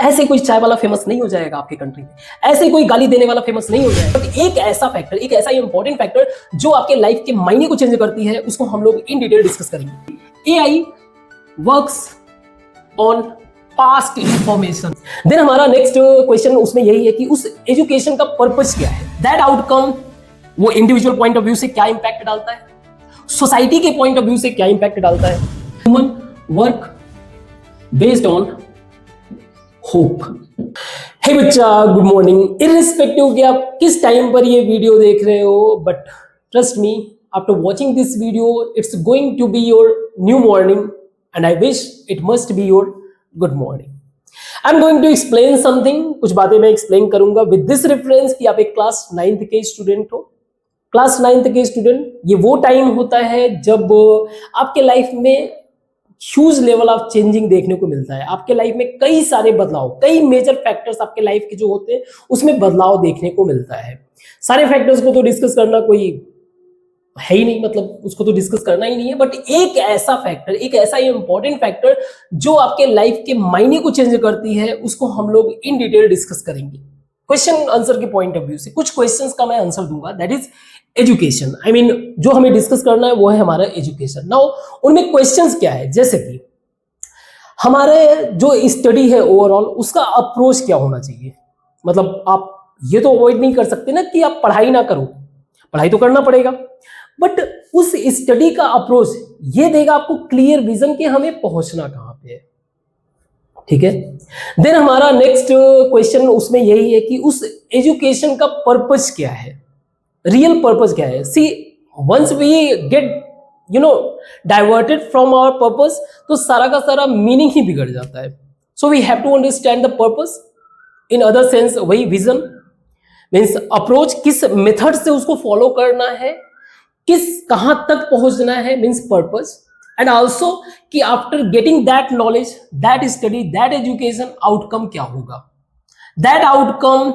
ऐसे कोई चाय वाला फेमस नहीं हो जाएगा आपके कंट्री में, ऐसे कोई गाली देने वाला फेमस नहीं हो जाएगा। बट एक ऐसा फैक्टर, एक ऐसा इंपॉर्टेंट फैक्टर जो आपके लाइफ के मायने को चेंज करती है, उसको हम लोग इन डिटेल डिस्कस करेंगे। AI works on past information. Then हमारा नेक्स्ट क्वेश्चन उसमें यही है कि उस एजुकेशन का पर्पस क्या है, दैट आउटकम वो इंडिविजुअल पॉइंट ऑफ व्यू से क्या इंपैक्ट डालता है, सोसाइटी के पॉइंट ऑफ व्यू से क्या इंपैक्ट डालता है। Human work based on hope. Hey बच्चा, गुड मॉर्निंग। इररिस्पेक्टिव कि आप किस टाइम पर ये वीडियो देख रहे हो, but trust me, after watching this video it's going to be your new morning and I wish it must be your good morning. I am going to explain something, कुछ बातें मैं explain करूंगा with this reference कि आप एक class 9th के student हो। Class 9th के स्टूडेंट, ये वो टाइम होता है जब आपके लाइफ में ह्यूज लेवल ऑफ चेंजिंग देखने को मिलता है। आपके लाइफ में कई सारे बदलाव, कई मेजर फैक्टर्स आपके लाइफ के जो होते हैं उसमें बदलाव देखने को मिलता है। सारे फैक्टर्स को तो डिस्कस करना कोई है ही नहीं, मतलब उसको तो डिस्कस करना ही नहीं है, बट एक ऐसा फैक्टर, एक ऐसा इंपॉर्टेंट फैक्टर जो आपके लाइफ के मायने को चेंज करती है, उसको हम लोग इन डिटेल डिस्कस करेंगे क्वेश्चन आंसर के पॉइंट ऑफ व्यू से। कुछ क्वेश्चंस का मैं आंसर दूंगा, that is education. I mean जो हमें डिस्कस करना है वो है हमारा एजुकेशन। नाउ उनमें क्वेश्चंस क्या है, जैसे कि हमारे जो स्टडी है ओवरऑल उसका अप्रोच क्या होना चाहिए। मतलब आप ये तो अवॉइड नहीं कर सकते ना कि आप पढ़ाई ना करो, पढ़ाई तो करना पड़ेगा, बट उस स्टडी का अप्रोच ये देगा आपको क्लियर विजन कि हमें पहुंचना कहां पे है। ठीक है। देन हमारा नेक्स्ट क्वेश्चन उसमें यही है कि उस एजुकेशन का पर्पस क्या है, रियल पर्पस क्या है। See once we get diverted from our purpose, तो सारा का सारा मीनिंग ही बिगड़ जाता है। So we have to understand the purpose, in other sense वही विजन मीन्स अप्रोच, किस मेथड से उसको फॉलो करना है, किस कहां तक पहुंचना है मीन्स पर्पस, एंड ऑल्सो कि after getting that knowledge, that study, that education, outcome क्या होगा। दैट आउटकम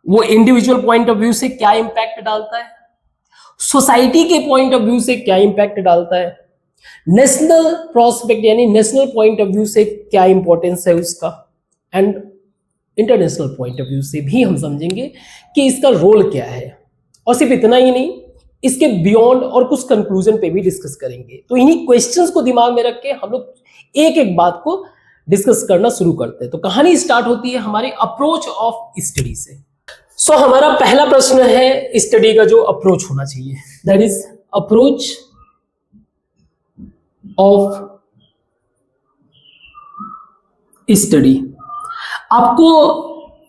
वो इंडिविजुअल पॉइंट ऑफ व्यू से क्या इंपैक्ट डालता है, सोसाइटी के पॉइंट ऑफ व्यू से क्या इंपैक्ट डालता है, नेशनल प्रोस्पेक्ट यानी नेशनल पॉइंट ऑफ व्यू से क्या इंपॉर्टेंस है उसका, and international point of view से भी हम समझेंगे कि इसका रोल क्या है। और सिर्फ इतना ही नहीं, इसके बियॉन्ड और कुछ कंक्लूजन पे भी डिस्कस करेंगे। तो इन्हीं क्वेश्चंस को दिमाग में रख के हम लोग एक एक बात को डिस्कस करना शुरू करते हैं। तो कहानी स्टार्ट होती है हमारे अप्रोच ऑफ स्टडी से। सो हमारा पहला प्रश्न है स्टडी का जो अप्रोच होना चाहिए, that is approach of study. आपको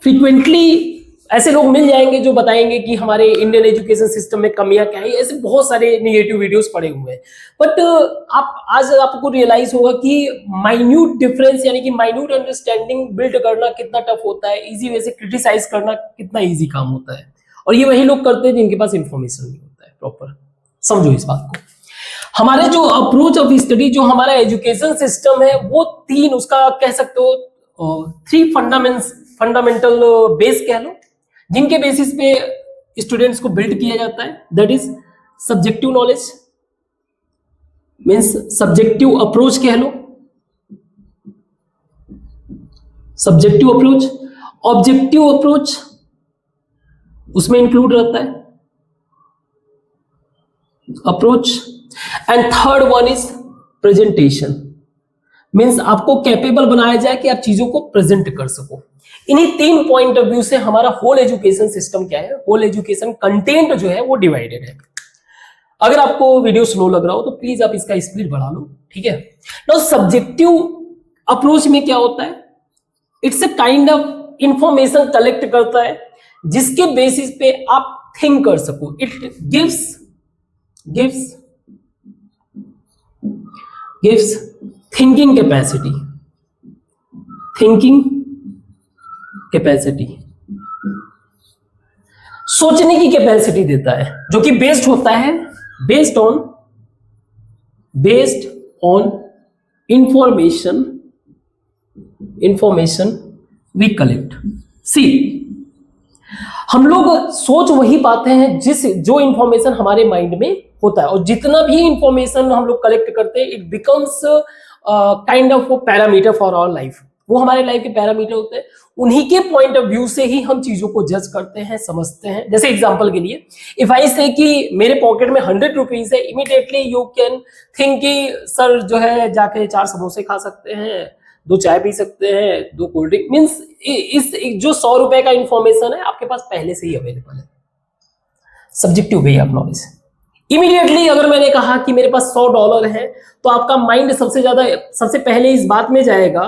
फ्रीक्वेंटली ऐसे लोग मिल जाएंगे जो बताएंगे कि हमारे इंडियन एजुकेशन सिस्टम में कमियां क्या है। ऐसे बहुत सारे निगेटिव वीडियोस पड़े हुए हैं, बट आप आज आपको रियलाइज होगा कि माइन्यूट डिफरेंस यानी कि माइन्यूट अंडरस्टैंडिंग बिल्ड करना कितना टफ होता है, इजी वे से क्रिटिसाइज करना कितना इजी काम होता है। और ये वही लोग करते हैं जिनके पास इंफॉर्मेशन नहीं होता है प्रॉपर। समझो इस बात को। हमारे जो अप्रोच ऑफ स्टडी, जो हमारा एजुकेशन सिस्टम है, वो तीन, उसका कह सकते हो 3 फंडामेंटल बेस कह लो, जिनके बेसिस पे स्टूडेंट्स को बिल्ड किया जाता है। That is subjective knowledge means subjective approach कह लो, सब्जेक्टिव अप्रोच, ऑब्जेक्टिव अप्रोच उसमें इंक्लूड रहता है approach, and third one is presentation means आपको कैपेबल बनाया जाए कि आप चीजों को प्रेजेंट कर सको। इन्हीं 3 पॉइंट ऑफ व्यू से हमारा होल एजुकेशन सिस्टम क्या है, होल एजुकेशन कंटेंट जो है वो डिवाइडेड है। अगर आपको वीडियो स्लो लग रहा हो तो प्लीज आप इसका स्पीड बढ़ा लो, ठीक है। नाउ सब्जेक्टिव अप्रोच में क्या होता है, it's a kind of information collect करता है जिसके बेसिस पे आप थिंक कर सको। इट गिव्स थिंकिंग कैपेसिटी, सोचने की कैपेसिटी देता है, जो कि बेस्ड होता है based on information we collect. See हम लोग सोच वही पाते हैं जो इंफॉर्मेशन हमारे माइंड में होता है, और जितना भी इंफॉर्मेशन हम लोग कलेक्ट करते हैं, it becomes kind of parameter for our life. वो हमारे लाइफ के पैरामीटर होते हैं, उन्हीं के पॉइंट ऑफ व्यू से ही हम चीजों को जज करते हैं, समझते हैं। जैसे एग्जांपल के लिए, इफ आई से कि मेरे पॉकेट में 100 रुपीज है, इमीडिएटली यू कैन थिंक कि सर जो है जाके 4 समोसे खा सकते हैं, 2 चाय पी सकते हैं, 2 कोल्ड ड्रिंक, मीन्स इस जो 100 रुपए का इंफॉर्मेशन है आपके पास पहले से ही अवेलेबल है। Subjective way of knowledge. Immediately अगर मैंने कहा कि मेरे पास $100 है, तो आपका माइंड सबसे पहले इस बात में जाएगा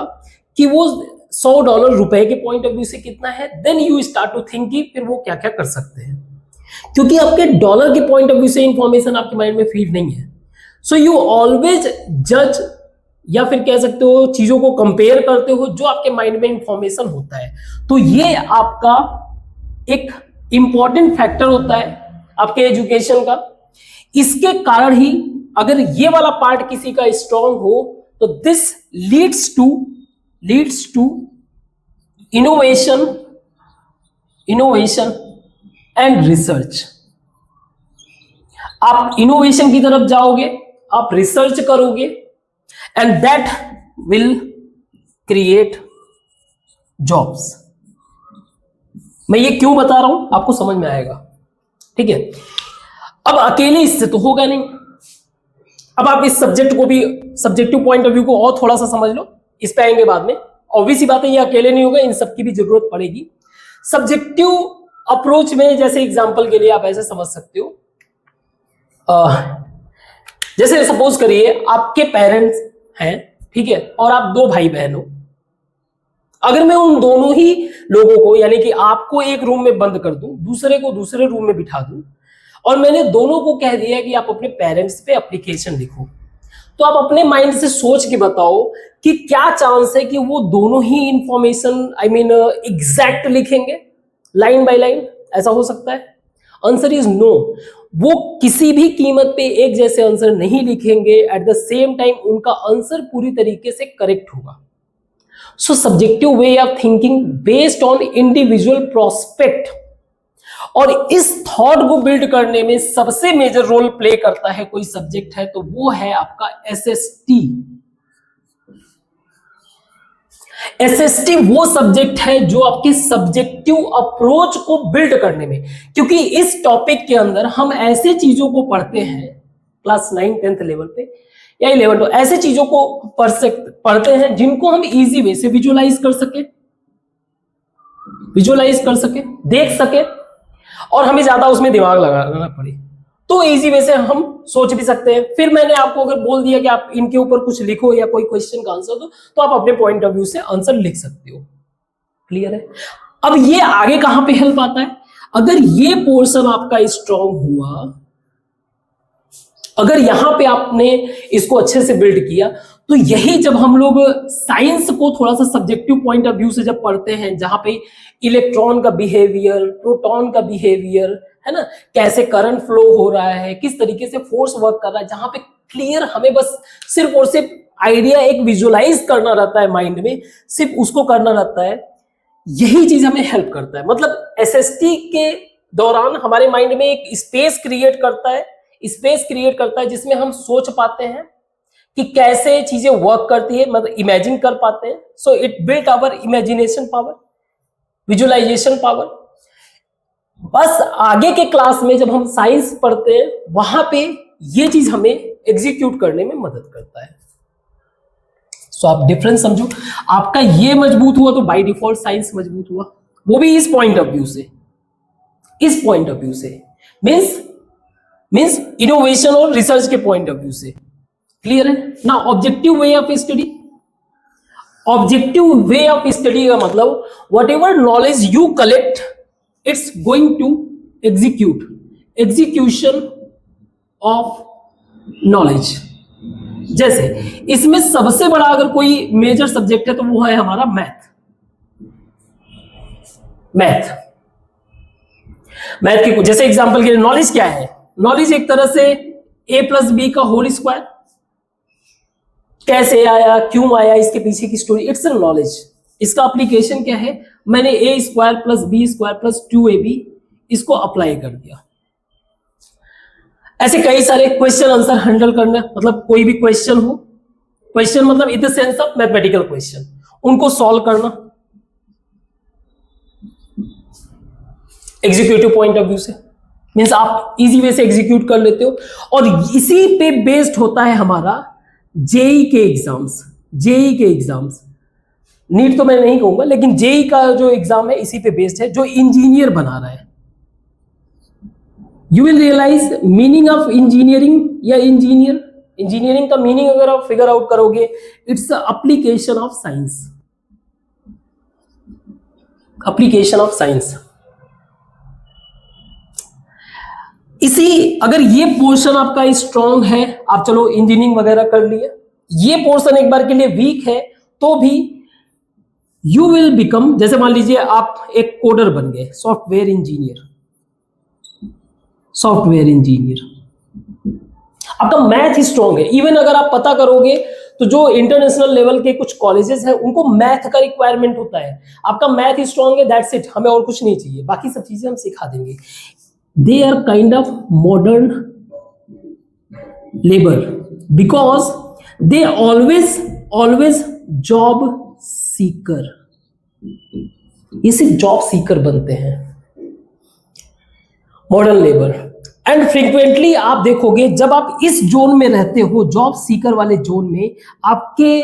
कि वो $100 रुपए के पॉइंट ऑफ व्यू से कितना है, then you start to think कि फिर वो क्या क्या कर सकते हैं, क्योंकि आपके डॉलर के पॉइंट ऑफ व्यू से इंफॉर्मेशन आपके माइंड में फीड नहीं है। सो यू ऑलवेज जज, या फिर कह सकते हो चीजों को कंपेयर करते हो जो आपके माइंड में इंफॉर्मेशन होता है। तो ये आपका एक इंपॉर्टेंट फैक्टर होता है आपके एजुकेशन का। इसके कारण ही अगर ये वाला पार्ट किसी का स्ट्रांग हो तो this leads to innovation and research. आप इनोवेशन की तरफ जाओगे, आप रिसर्च करोगे, and that will create jobs. मैं ये क्यों बता रहा हूं आपको समझ में आएगा, ठीक है। अब अकेले इससे तो होगा नहीं। अब आप इस सब्जेक्ट को भी, सब्जेक्टिव पॉइंट ऑफ व्यू को और थोड़ा सा समझ लो, इस पे आएंगे बाद में। ऑब्वियस ही बात है, ये अकेले नहीं होगा, इन सबकी भी जरूरत पड़ेगी। सब्जेक्टिव अप्रोच में जैसे एग्जांपल के लिए आप ऐसे समझ सकते हो, जैसे सपोज करिए आपके पेरेंट्स हैं, ठीक है, और आप 2 भाई बहन हो। अगर मैं उन दोनों ही लोगों को, यानी कि आपको एक रूम में बंद कर दूं, दूसरे को दूसरे रूम में बिठा दूं, और मैंने दोनों को कह दिया कि आप अपने पेरेंट्स पे एप्लीकेशन लिखो, तो आप अपने माइंड से सोच के बताओ कि क्या चांस है कि वो दोनों ही इंफॉर्मेशन एग्जैक्ट लिखेंगे, लाइन बाय लाइन? ऐसा हो सकता है? Answer is no. वो किसी भी कीमत पे एक जैसे आंसर नहीं लिखेंगे, एट द सेम टाइम उनका आंसर पूरी तरीके से करेक्ट होगा। सो subjective way of thinking based on individual prospect, और इस थॉट को बिल्ड करने में सबसे मेजर रोल प्ले करता है कोई सब्जेक्ट है तो वो है आपका एसएसटी। एसएसटी वो सब्जेक्ट है जो आपके सब्जेक्टिव अप्रोच को बिल्ड करने में, क्योंकि इस टॉपिक के अंदर हम ऐसे चीजों को पढ़ते हैं क्लास 9, 10th लेवल पे या 11, ऐसे चीजों को पढ़ते हैं जिनको हम इजी वे से विजुअलाइज कर सके, देख सके, और हमें ज्यादा उसमें दिमाग लगाना पड़े तो इजी वे से हम सोच भी सकते हैं। फिर मैंने आपको अगर बोल दिया कि आप इनके ऊपर कुछ लिखो या कोई क्वेश्चन का आंसर दो, तो आप अपने पॉइंट ऑफ व्यू से आंसर लिख सकते हो। क्लियर है? अब ये आगे कहां पे हेल्प आता है? अगर ये पोर्शन आपका स्ट्रांग हुआ, अगर यहां पे आपने इसको अच्छे से बिल्ड किया, तो यही जब हम लोग साइंस को थोड़ा सा सब्जेक्टिव पॉइंट ऑफ व्यू से जब पढ़ते हैं, जहां पे इलेक्ट्रॉन का बिहेवियर, प्रोटॉन का बिहेवियर है ना, कैसे करंट फ्लो हो रहा है, किस तरीके से फोर्स वर्क कर रहा है, जहां पे क्लियर हमें बस सिर्फ और सिर्फ आइडिया एक विजुअलाइज करना रहता है माइंड में, सिर्फ उसको करना रहता है, यही चीज हमें हेल्प करता है। मतलब एसएसटी के दौरान हमारे माइंड में एक स्पेस क्रिएट करता है जिसमें हम सोच पाते हैं कि कैसे चीजें वर्क करती है, मतलब इमेजिन कर पाते हैं। So it built our imagination power, visualization power. बस आगे के क्लास में जब हम साइंस पढ़ते हैं, वहां पे ये चीज हमें एग्जीक्यूट करने में मदद करता है। सो आप डिफरेंस समझो, आपका ये मजबूत हुआ तो बाय डिफॉल्ट साइंस मजबूत हुआ, वो भी इस पॉइंट ऑफ व्यू से, मीन्स इनोवेशन और रिसर्च के पॉइंट ऑफ व्यू से। क्लियर है ना? ऑब्जेक्टिव वे ऑफ स्टडी का मतलब whatever knowledge you collect, it's going to execution of knowledge. जैसे इसमें सबसे बड़ा अगर कोई मेजर सब्जेक्ट है तो वो है हमारा मैथ के जैसे एग्जांपल के लिए नॉलेज क्या है? नॉलेज एक तरह से a+b का होल स्क्वायर, कैसे आया, क्यों आया, इसके पीछे की स्टोरी, इट्स अ नॉलेज। इसका एप्लीकेशन क्या है? मैंने a² + b² + 2ab इसको अप्लाई कर दिया। ऐसे कई सारे क्वेश्चन आंसर हैंडल करना, मतलब कोई भी क्वेश्चन हो, क्वेश्चन मतलब in the sense of mathematical question, उनको सॉल्व करना एग्जीक्यूटिव पॉइंट ऑफ व्यू से, मीन्स आप इजी वे से एग्जीक्यूट कर लेते हो। और इसी पे बेस्ड होता है हमारा जेई के एग्जाम्स। जेई के एग्जाम्स, नीट तो मैं नहीं कहूंगा, लेकिन जेई का जो एग्जाम है इसी पे बेस्ड है, जो इंजीनियर बना रहा है। You will realize meaning of engineering या इंजीनियर। इंजीनियरिंग का मीनिंग अगर आप फिगर आउट करोगे, it's application of science. Application of science. इसी, अगर ये पोर्शन आपका स्ट्रांग है, आप चलो इंजीनियरिंग वगैरह कर लिए, ये पोर्शन एक बार के लिए वीक है, तो भी यू विल बिकम, जैसे मान लीजिए आप एक कोडर बन गए, सॉफ्टवेयर इंजीनियर। सॉफ्टवेयर इंजीनियर, आपका मैथ ही स्ट्रांग है। इवन अगर आप पता करोगे तो जो इंटरनेशनल लेवल के कुछ कॉलेजेस हैं, उनको मैथ का रिक्वायरमेंट होता है। आपका मैथ ही स्ट्रांग है, दैट्स इट, हमें और कुछ नहीं चाहिए, बाकी सब चीजें हम सिखा देंगे। They are kind of modern labor because they always job seeker। ये सिर्फ जॉब सीकर बनते हैं, मॉडर्न लेबर। एंड फ्रीक्वेंटली आप देखोगे जब आप इस जोन में रहते हो, जॉब सीकर वाले जोन में, आपके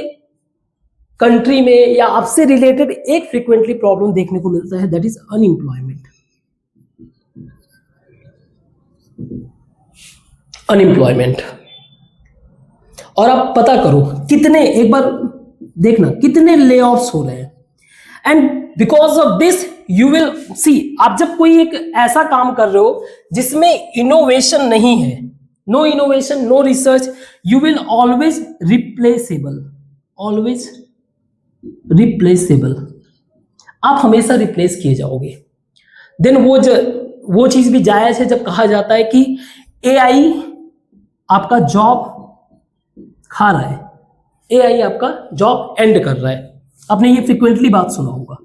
कंट्री में या आपसे रिलेटेड एक फ्रीक्वेंटली प्रॉब्लम देखने को मिलता है, दैट इज अनएम्प्लॉयमेंट। अनएम्प्लॉयमेंट। और आप पता करो कितने, एक बार देखना कितने ले ऑफ्स हो रहे हैं। And because of this you will see, आप जब कोई एक ऐसा काम कर रहे हो जिसमें इनोवेशन नहीं है, no innovation, no research, you will always replaceable. Always replaceable, आप हमेशा रिप्लेस किए जाओगे। देन वो चीज भी जायज है जब कहा जाता है कि एआई आपका जॉब खा रहा है, एआई आपका जॉब एंड कर रहा है। आपने ये फ्रीक्वेंटली बात सुना होगा।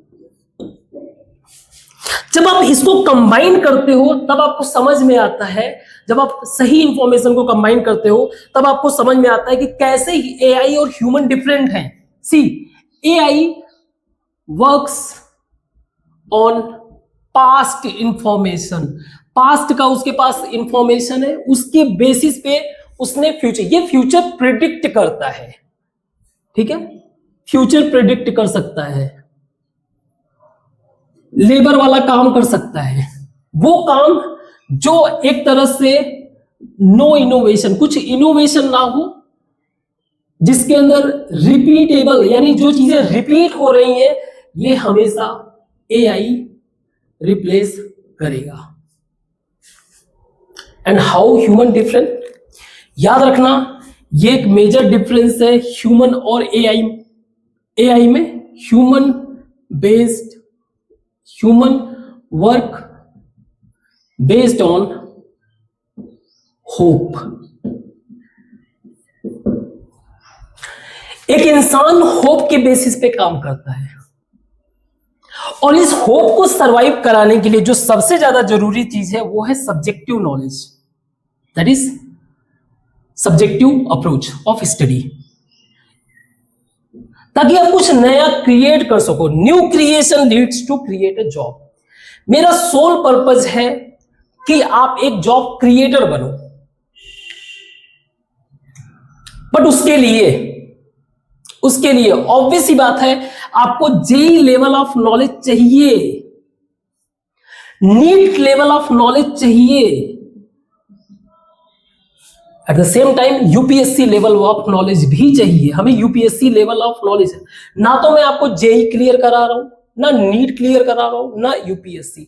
जब आप इसको कंबाइन करते हो तब आपको समझ में आता है, जब आप सही इंफॉर्मेशन को कंबाइन करते हो तब आपको समझ में आता है कि कैसे एआई और ह्यूमन डिफरेंट हैं। See, AI works on past information. Past का उसके पास इंफॉर्मेशन है, उसके बेसिस पे उसने फ्यूचर, ये फ्यूचर प्रिडिक्ट करता है, ठीक है, फ्यूचर प्रिडिक्ट कर सकता है, लेबर वाला काम कर सकता है, वो काम जो एक तरह से नो इनोवेशन, कुछ इनोवेशन ना हो, जिसके अंदर रिपीटेबल, यानी जो चीजें रिपीट हो रही हैं, ये हमेशा एआई रिप्लेस करेगा। एंड हाउ ह्यूमन डिफरेंट, याद रखना ये एक मेजर डिफरेंस है ह्यूमन और एआई। एआई में human based, human work based on hope. एक इंसान होप के बेसिस पे काम करता है, और इस होप को सरवाइव कराने के लिए जो सबसे ज्यादा जरूरी चीज है वो है subjective knowledge, that is subjective approach of study, ताकि आप कुछ नया क्रिएट कर सको। New creation leads to create a job. मेरा सोल पर्पस है कि आप एक जॉब क्रिएटर बनो, बट उसके लिए ऑब्वियस ही बात है आपको जेई लेवल ऑफ नॉलेज चाहिए, नीट लेवल ऑफ नॉलेज चाहिए, at the same time UPSC level of knowledge भी चाहिए। हमें यूपीएससी लेवल ऑफ नॉलेज है, ना तो मैं आपको जेई क्लियर करा रहा हूं, ना नीट क्लियर करा रहा हूं, ना यूपीएससी।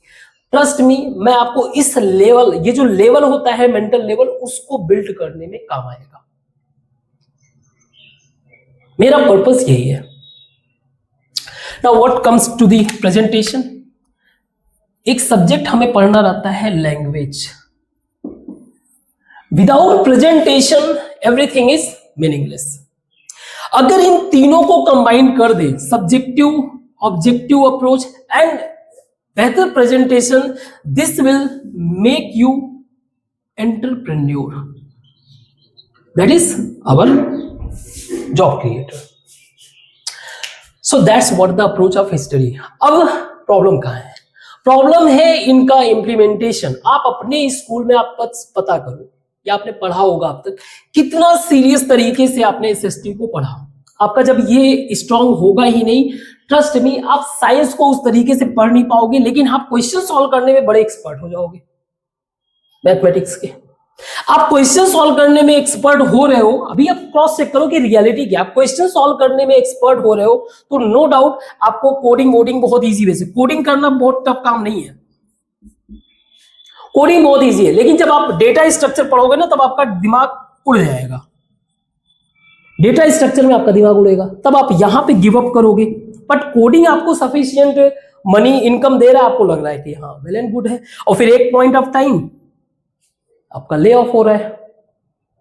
ट्रस्ट मी, मैं आपको इस लेवल, ये जो लेवल होता है मेंटल लेवल, उसको बिल्ड करने में काम आएगा। मेरा पर्पस यही है। Now what comes to the presentation, एक सब्जेक्ट हमें पढ़ना रहता है language. Without presentation everything is meaningless. अगर इन तीनों को कंबाइन कर दे, सब्जेक्टिव, ऑब्जेक्टिव अप्रोच एंड बेहतर presentation, this will make you entrepreneur, that is our job creator. So that's what the approach of history. अब प्रॉब्लम कहाँ है? प्रॉब्लम है इनका इम्प्लीमेंटेशन। आप अपने स्कूल में आप पता करो या आपने पढ़ा होगा अब तक कितना सीरियस तरीके से आपने इस हिस्ट्री को पढ़ा। आपका जब ये स्ट्रांग होगा ही नहीं, ट्रस्ट मी, आप साइंस को उस तरीके से पढ़ नहीं पाओगे, लेकिन आप क्वेश्चन सॉल्व करने में बड़े एक्सपर्ट हो जाओगे। मैथमेटिक्स के आप क्वेश्चन सॉल्व करने में एक्सपर्ट हो रहे हो, अभी आप क्रॉस चेक करो कि रियलिटी क्या। आप क्वेश्चन सॉल्व करने में एक्सपर्ट हो रहे हो तो नो डाउट आपको कोडिंग वोडिंग बहुत इजी। वैसे कोडिंग करना बहुत टफ काम नहीं है, कोडिंग बहुत इजी है, लेकिन जब आप डेटा स्ट्रक्चर पढ़ोगे ना तब आपका दिमाग उड़ जाएगा। डेटा स्ट्रक्चर में आपका दिमाग उड़ेगा, तब आप यहां पे गिव अप करोगे। बट कोडिंग आपको सफिशिएंट मनी इनकम दे रहा है, आपको लग रहा है कि हाँ वेल एंड गुड है, और फिर एक पॉइंट ऑफ टाइम आपका ले ऑफ हो रहा है,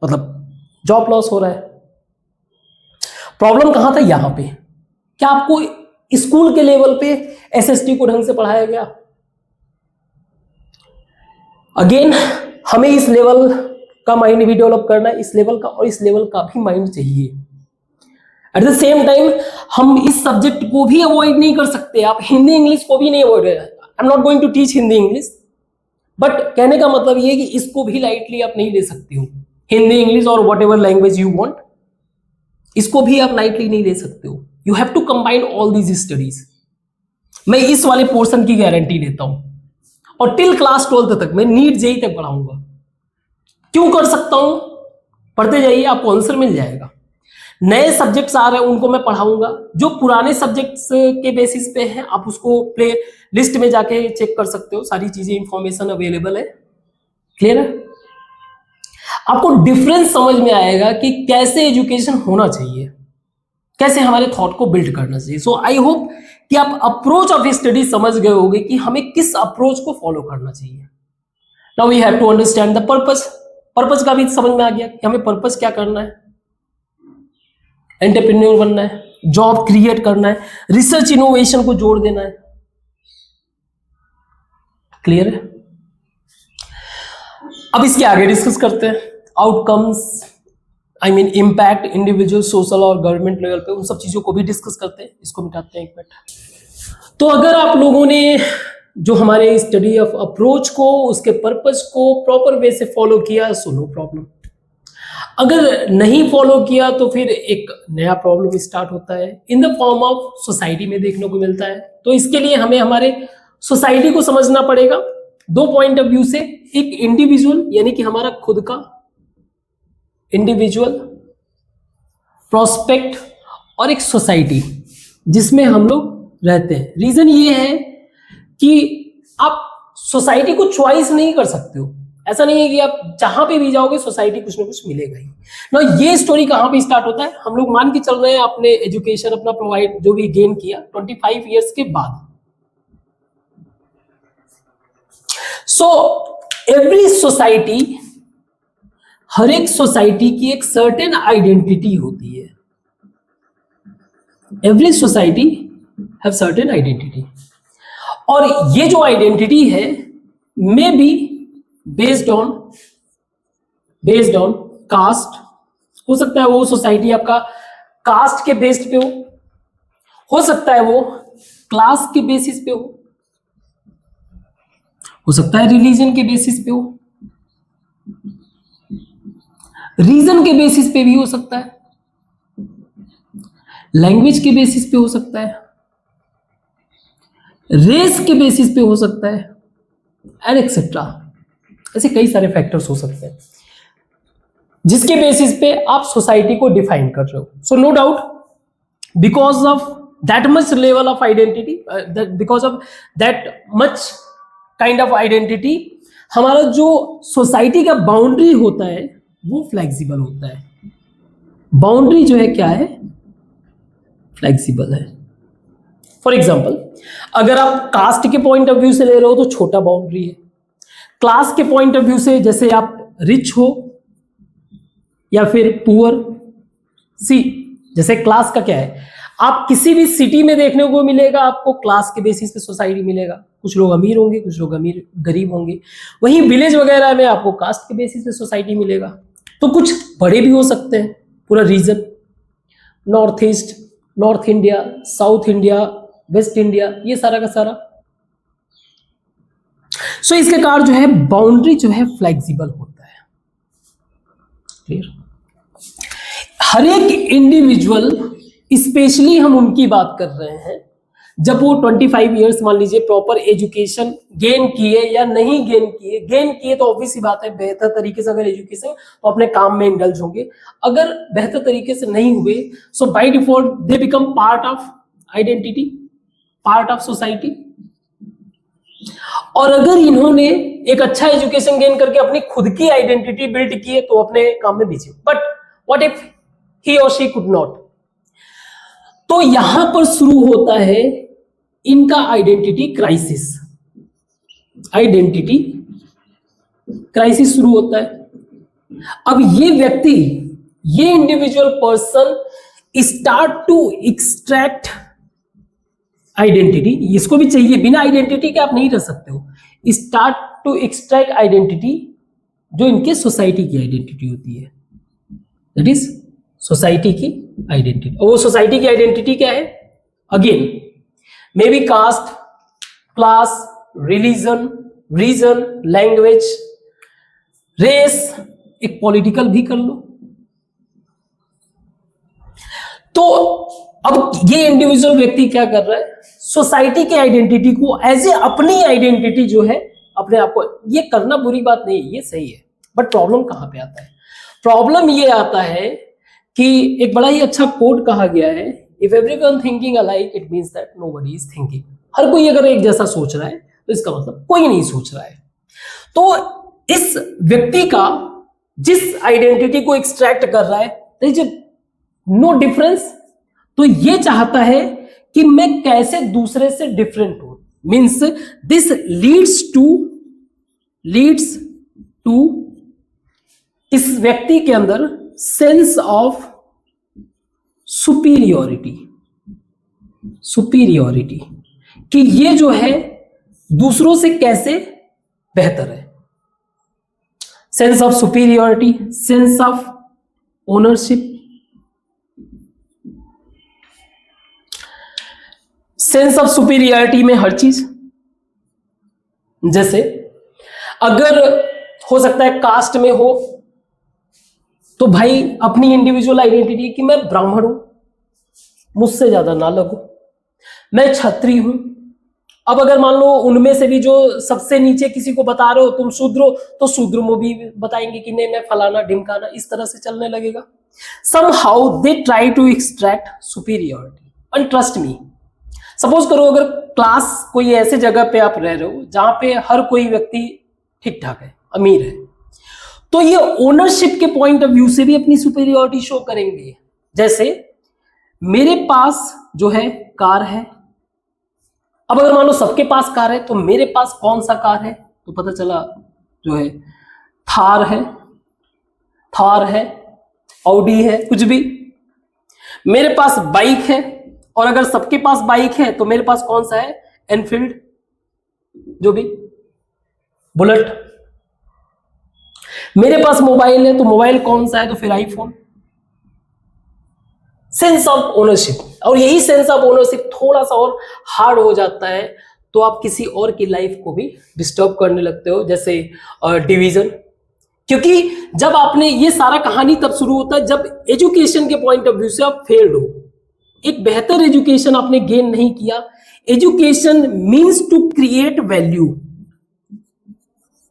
मतलब जॉब लॉस हो रहा है। प्रॉब्लम कहां था? यहां पे। क्या आपको स्कूल के लेवल पे एसएसटी को ढंग से पढ़ाया गया? अगेन हमें इस लेवल का माइंड भी डेवलप करना है, इस लेवल का और इस लेवल का भी माइंड चाहिए। एट द सेम टाइम हम इस सब्जेक्ट को भी अवॉइड नहीं कर सकते। आप हिंदी इंग्लिश को भी नहीं avoid, I am not going to teach Hindi English, but कहने का मतलब ये कि इसको भी लाइटली आप नहीं ले सकते हो। हिंदी इंग्लिश और whatever language you want, इसको भी आप लाइटली नहीं ले सकते हो। You have to combine all these studies. मैं इस वाले पोर्शन की गारंटी देता हूं, और टिल क्लास 12th तक मैं नीट जेई तक पढ़ाऊंगा। क्यों कर सकता हूं? पढ़ते जाइए, आपको आंसर मिल जाएगा। नए सब्जेक्ट्स आ रहे हैं उनको मैं पढ़ाऊंगा, जो पुराने सब्जेक्ट्स के बेसिस पे हैं आप उसको प्ले लिस्ट में जाके चेक कर सकते हो, सारी चीजें इंफॉर्मेशन अवेलेबल है। क्लियर है? आपको डिफरेंस समझ में आएगा कि कैसे एजुकेशन होना चाहिए, कैसे हमारे थॉट को बिल्ड करना चाहिए। सो आई होप कि आप अप्रोच ऑफ स्टडी समझ गए होंगे कि हमें किस अप्रोच को फॉलो करना चाहिए। Now we have to understand the purpose. Purpose का भी समझ में आ गया कि हमें पर्पस क्या करना है। एंटरप्रेन्योर बनना है, जॉब क्रिएट करना है, रिसर्च इनोवेशन को जोड़ देना है। क्लियर है? अब इसके आगे डिस्कस करते हैं outcomes, I mean impact individual, social और गवर्नमेंट लेवल पे, उन सब चीजों को भी डिस्कस करते हैं। इसको मिटाते हैं एक मिनट। तो अगर आप लोगों ने जो हमारे स्टडी ऑफ अप्रोच को, उसके पर्पस को प्रॉपर वे से फॉलो किया सो नो प्रॉब्लम। अगर नहीं फॉलो किया तो फिर एक नया प्रॉब्लम स्टार्ट होता है in the form of society में देखने को मिलता है। तो इसके लिए हमें हमारे सोसाइटी को समझना पड़ेगा दो पॉइंट ऑफ व्यू से। एक इंडिविजुअल यानी कि हमारा खुद का इंडिविजुअल प्रोस्पेक्ट, और एक सोसाइटी जिसमें हम लोग रहते हैं। रीजन ये है कि आप सोसाइटी को चॉइस नहीं कर सकते हो। ऐसा नहीं है कि आप जहां पे भी जाओगे सोसाइटी कुछ ना कुछ मिलेगा ही ना। ये स्टोरी कहां पे स्टार्ट होता है? हम लोग मान के चल रहे हैं आपने एजुकेशन अपना प्रोवाइड जो भी गेन किया 25 इयर्स के बाद। सो एवरी सोसाइटी, हर एक सोसाइटी की एक सर्टेन आइडेंटिटी होती है। Every society have certain identity, और ये जो आइडेंटिटी है may be based on caste. हो सकता है वो सोसाइटी आपका कास्ट के बेस्ड पे हो सकता है वो क्लास के बेसिस पे हो सकता है रिलीजन के बेसिस पे हो, रीजन के बेसिस पे भी हो सकता है, लैंग्वेज के बेसिस पे हो सकता है, रेस के बेसिस पे हो सकता है, एंड एक्सेट्रा। ऐसे कई सारे फैक्टर्स हो सकते हैं जिसके बेसिस पे आप सोसाइटी को डिफाइन कर रहे हो। So no doubt because of that much level of identity, because of that much kind of identity, हमारा जो सोसाइटी का बाउंड्री होता है वो फ्लेक्सिबल होता है। बाउंड्री जो है क्या है? फ्लेक्सिबल है। फॉर एग्जाम्पल अगर आप कास्ट के पॉइंट ऑफ व्यू से ले रहे हो तो छोटा बाउंड्री है। क्लास के पॉइंट ऑफ व्यू से जैसे आप रिच हो या फिर पुअर, सी जैसे क्लास का क्या है, आप किसी भी सिटी में देखने को मिलेगा आपको क्लास के बेसिस पे सोसाइटी मिलेगा। कुछ लोग अमीर होंगे, कुछ लोग अमीर गरीब होंगे। वहीं विलेज वगैरह में आपको कास्ट के बेसिस पे सोसाइटी मिलेगा। तो कुछ बड़े भी हो सकते हैं, पूरा region north east, north India, south India, west India, ये सारा का सारा। सो इसके कारण जो है बाउंड्री जो है फ्लेक्सिबल होता है। क्लियर? हर एक इंडिविजुअल, स्पेशली हम उनकी बात कर रहे हैं जब वो 25 इयर्स मान लीजिए प्रॉपर एजुकेशन गेन किए या नहीं गेन किए, गेन किए तो ऑब्वियस सी बात है बेहतर तरीके से अगर एजुकेशन तो अपने काम में इंडल्ज होंगे, अगर बेहतर तरीके से नहीं हुए so by default they become part of identity, part of society. और अगर इन्होंने एक अच्छा एजुकेशन गेन करके अपनी खुद की आइडेंटिटी बिल्ड की है तो अपने काम में busy, but what if he और शी कुड नॉट, तो यहां पर शुरू होता है इनका आइडेंटिटी क्राइसिस, आइडेंटिटी क्राइसिस शुरू होता है। अब ये व्यक्ति, ये individual person start to extract identity, इसको भी चाहिए, बिना आइडेंटिटी के आप नहीं रह सकते हो, स्टार्ट टू एक्सट्रैक्ट आइडेंटिटी जो इनके सोसाइटी की आइडेंटिटी होती है, दैट इज सोसाइटी की आइडेंटिटी। और वो सोसाइटी की आइडेंटिटी क्या है? Again may be caste, class, religion, region, language, race, एक पॉलिटिकल भी कर लो। तो अब ये इंडिविजुअल व्यक्ति क्या कर रहा है? सोसाइटी की आइडेंटिटी को एज ए अपनी आइडेंटिटी जो है अपने आप को, ये करना बुरी बात नहीं है, ये सही है, बट प्रॉब्लम कहां पे आता है? प्रॉब्लम ये आता है कि एक बड़ा ही अच्छा कोट कहा गया है, if everyone thinking alike it means that nobody is thinking. हर कोई अगर एक जैसा सोच रहा है तो इसका मतलब कोई नहीं सोच रहा है। तो इस व्यक्ति का जिस आइडेंटिटी को एक्सट्रैक्ट कर रहा है नो डिफरेंस, तो ये चाहता है कि मैं कैसे दूसरे से डिफरेंट हूं, मींस दिस लीड्स टू इस व्यक्ति के अंदर सेंस ऑफ सुपीरियोरिटी कि ये जो है दूसरों से कैसे बेहतर है, sense of superiority, sense of ownership, sense of superiority में हर चीज, जैसे अगर हो सकता है कास्ट में हो तो भाई अपनी इंडिविजुअल आइडेंटिटी कि मैं ब्राह्मण हूं, मुझसे ज्यादा ना लगो, मैं क्षत्रिय हूं। अब अगर मान लो उनमें से भी जो सबसे नीचे किसी को बता रहे हो तुम शूद्र हो, तो शूद्र में भी बताएंगे कि नहीं मैं फलाना ढिमकाना, इस तरह से चलने लगेगा। somehow they try to extract superiority and trust me, suppose करो अगर क्लास कोई ऐसे जगह पे आप रह रहे हो जहां पे हर कोई व्यक्ति ठीक ठाक है, अमीर है, तो ये ओनरशिप के पॉइंट ऑफ व्यू से भी अपनी सुपीरियरिटी शो करेंगे। जैसे मेरे पास जो है कार है, अब अगर मान लो सबके पास कार है तो मेरे पास कौन सा कार है, तो पता चला जो है थार है, ऑडी है, कुछ भी। मेरे पास बाइक है और अगर सबके पास बाइक है तो मेरे पास कौन सा है? एनफील्ड, जो भी, बुलेट। मेरे पास मोबाइल है तो मोबाइल कौन सा है? तो फिर आईफोन। सेंस ऑफ ओनरशिप, और यही सेंस ऑफ ओनरशिप थोड़ा सा और हार्ड हो जाता है तो आप किसी और की लाइफ को भी डिस्टर्ब करने लगते हो, जैसे डिवीजन। क्योंकि जब आपने ये सारा कहानी तब शुरू होता है जब एजुकेशन के पॉइंट ऑफ व्यू से आप फेल्ड हो, एक बेहतर एजुकेशन आपने गेन नहीं किया। Education means to create value,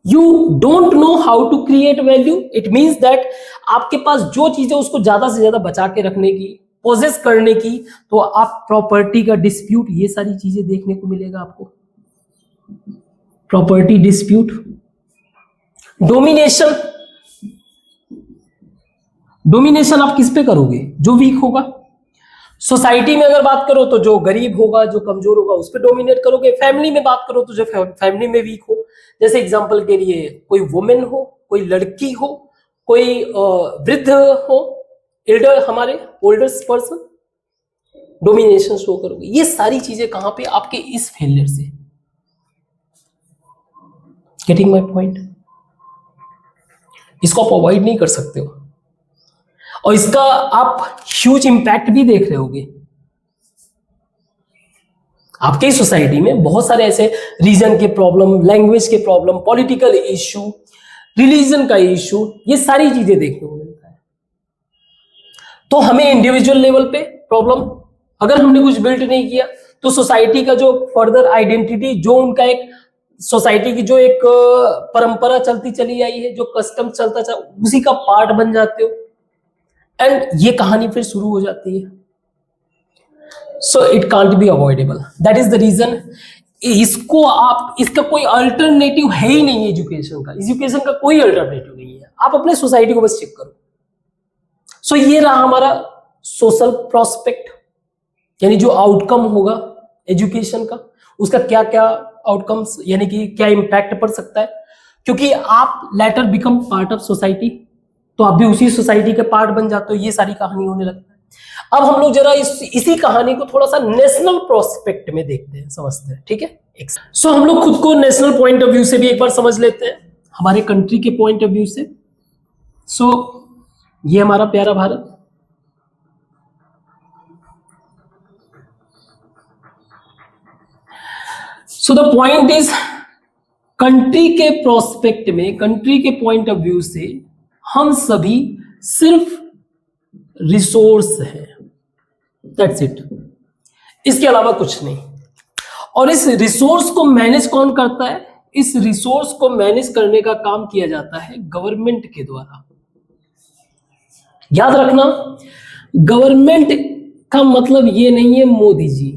you don't know how to create value, it means that आपके पास जो चीज है उसको ज्यादा से ज्यादा बचा के रखने की, पोजेस करने की, तो आप प्रॉपर्टी का डिस्प्यूट, ये सारी चीजें देखने को मिलेगा आपको। प्रॉपर्टी डिस्प्यूट, डोमिनेशन आप किस पे करोगे? जो वीक होगा। सोसाइटी में अगर बात करो तो जो गरीब होगा, जो कमजोर होगा, उस पर डोमिनेट करोगे। फैमिली में बात करो तो जो फैमिली में वीक हो, जैसे एग्जांपल के लिए कोई वुमेन हो, कोई लड़की हो, कोई वृद्ध हो, एल्डर, हमारे ओल्डर्स पर्सन, डोमिनेशन शो करोगे। ये सारी चीजें कहां पे? आपके इस फेलियर से। Getting my point? इसको आप अवॉइड नहीं कर सकते हो और इसका आप ह्यूज इंपैक्ट भी देख रहे होगे। आपके सोसाइटी में बहुत सारे ऐसे रीजन के प्रॉब्लम, लैंग्वेज के प्रॉब्लम, पॉलिटिकल इश्यू, रिलीजन का इश्यू, ये सारी चीजें देखने को मिलता है। तो हमें इंडिविजुअल लेवल पे प्रॉब्लम, अगर हमने कुछ बिल्ड नहीं किया तो सोसाइटी का जो फर्दर आइडेंटिटी, जो उनका एक सोसाइटी की जो एक परंपरा चलती चली आई है, जो कस्टम चलता चला, उसी का पार्ट बन जाते हो एंड ये कहानी फिर शुरू हो जाती है। So it can't be avoidable, that is the reason. इसका कोई अल्टरनेटिव है ही नहीं है एजुकेशन का। एजुकेशन का कोई अल्टरनेटिव नहीं है, आप अपने सोसाइटी को बस चेक करो। सो ये रहा हमारा सोशल प्रोस्पेक्ट, यानी जो आउटकम होगा एजुकेशन का, उसका क्या क्या आउटकम्स, यानी कि क्या इंपैक्ट पड़ सकता है। क्योंकि आप letter become part of society, तो आप भी उसी सोसाइटी के पार्ट बन जाते हो, ये सारी कहानी होने लगता है। अब हम लोग जरा इसी कहानी को थोड़ा सा नेशनल प्रोस्पेक्ट में देखते हैं, समझते हैं, ठीक है। सो हम लोग खुद को नेशनल पॉइंट ऑफ व्यू से भी एक बार समझ लेते हैं, हमारे कंट्री के पॉइंट ऑफ व्यू से। सो ये हमारा प्यारा Bharat, so the point is, country के प्रोस्पेक्ट में, कंट्री के पॉइंट ऑफ व्यू से हम सभी सिर्फ रिसोर्स है, दैट्स इट, इसके अलावा कुछ नहीं। और इस रिसोर्स को मैनेज कौन करता है? इस रिसोर्स को मैनेज करने का काम किया जाता है गवर्नमेंट के द्वारा। याद रखना, गवर्नमेंट का मतलब ये नहीं है मोदी जी,